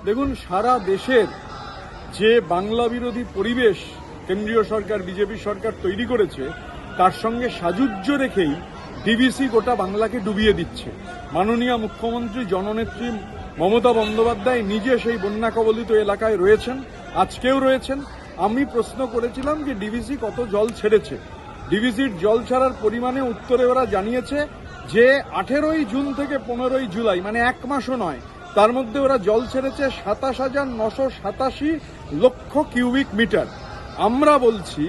দেখুন, সারা দেশের যে বাংলা বিরোধী পরিবেশ কেন্দ্রীয় সরকার বিজেপি সরকার তৈরি করেছে তার সঙ্গে সাযুজ্য রেখেই ডিভিসি গোটা বাংলাকে ডুবিয়ে দিচ্ছে। মাননীয় মুখ্যমন্ত্রী জননেত্রী মমতা বন্দ্যোপাধ্যায় নিজে সেই বন্যা কবলিত এলাকায় রয়েছেন, আজকেও রয়েছেন। আমি প্রশ্ন করেছিলাম যে ডিভিসি কত জল ছেড়েছে। ডিভিসির জল ছাড়ার পরিমাণে উত্তরে ওরা জানিয়েছে যে 18ই জুন থেকে 15ই জুলাই, মানে এক মাসও নয়, তার মধ্যে ওরা জল ছেড়েছে 27,987 লক্ষ কিউবিক মিটার। আমরা বলছি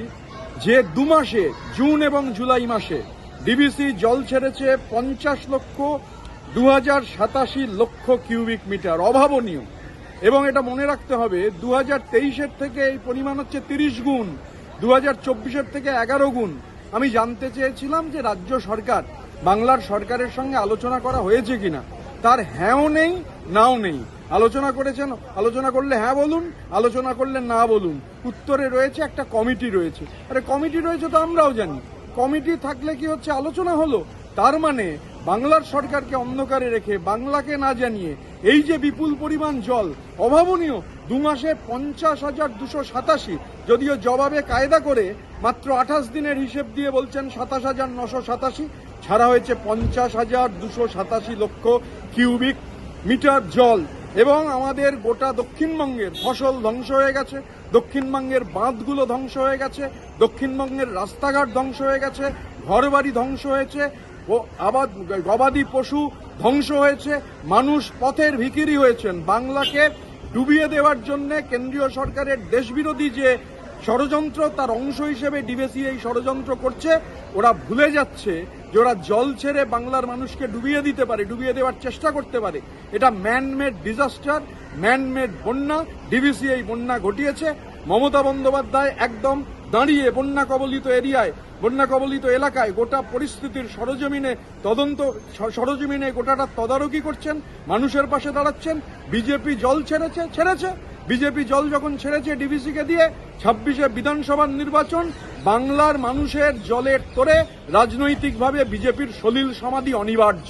যে 2 মাসে, জুন এবং জুলাই মাসে ডিভিসি জল ছেড়েছে 50,02,87 লক্ষ কিউবিক মিটার। অভাবনীয়। এবং এটা মনে রাখতে হবে 2023-এর থেকে এই পরিমাণ হচ্ছে 30 গুণ, 2024-এর থেকে 11 গুণ। আমি জানতে চেয়েছিলাম যে রাজ্য সরকার, বাংলার সরকারের সঙ্গে আলোচনা করা হয়েছে কিনা। তার হ্যাঁও নেই, নাও নেই। আলোচনা করেছেন, আলোচনা করলে হ্যাঁ বলুন, আলোচনা করলে না বলুন। উত্তরে রয়েছে একটা কমিটি রয়েছে। আরে কমিটি রয়েছে তো আমরাও জানি। কমিটি থাকলে কি হচ্ছে, আলোচনা হলো। তার মানে বাংলার সরকারকে অন্ধকারে রেখে, বাংলাকে না জানিয়ে এই যে বিপুল পরিমাণ জল, অভাবনীয়। 2 মাসে 50,287, যদিও জবাবে কায়দা করে মাত্র 28 দিনের হিসেব দিয়ে বলছেন 27,987, ছাড়া হয়েছে 50,287 লক্ষ কিউবিক মিটার জল। এবং আমাদের গোটা দক্ষিণবঙ্গের ফসল ধ্বংস হয়ে গেছে, দক্ষিণবঙ্গের বাঁধগুলো ধ্বংস হয়ে গেছে, দক্ষিণবঙ্গের রাস্তাঘাট ধ্বংস হয়ে গেছে, ঘরবাড়ি ধ্বংস হয়েছে, ও আবার গবাদি পশু ধ্বংস হয়েছে, মানুষ পথের ভিখিরি হয়েছেন। বাংলাকে ডুবিয়ে দেওয়ার জন্য কেন্দ্রীয় সরকারের দেশবিরোধী যে ষড়যন্ত্র, তার অংশ হিসেবে ডিভিসি এই ষড়যন্ত্র করছে। ওরা ভুলে যাচ্ছে যে ওরা জল ছেড়ে বাংলার মানুষকে ডুবিয়ে দিতে পারে, ডুবিয়ে দেওয়ার চেষ্টা করতে পারে। এটা ম্যানমেড ডিজাস্টার, ম্যানমেড বন্যা। ডিভিসি এই বন্যা ঘটিয়েছে। মমতা বন্দ্যোপাধ্যায় একদম দাঁড়িয়ে বন্যা কবলিত এরিয়ায়, বন্যা কবলিত এলাকায় গোটা পরিস্থিতির সরজমিনে গোটাটা তদারকি করছেন, মানুষের পাশে দাঁড়াচ্ছেন। বিজেপি জল ছেড়েছে। বিজেপি জল যখন ছেড়েছে ডিভিসিকে দিয়ে, 26-এ বিধানসভার নির্বাচন, বাংলার মানুষের জলের তোরে রাজনৈতিকভাবে বিজেপির সলিল সমাধি অনিবার্য।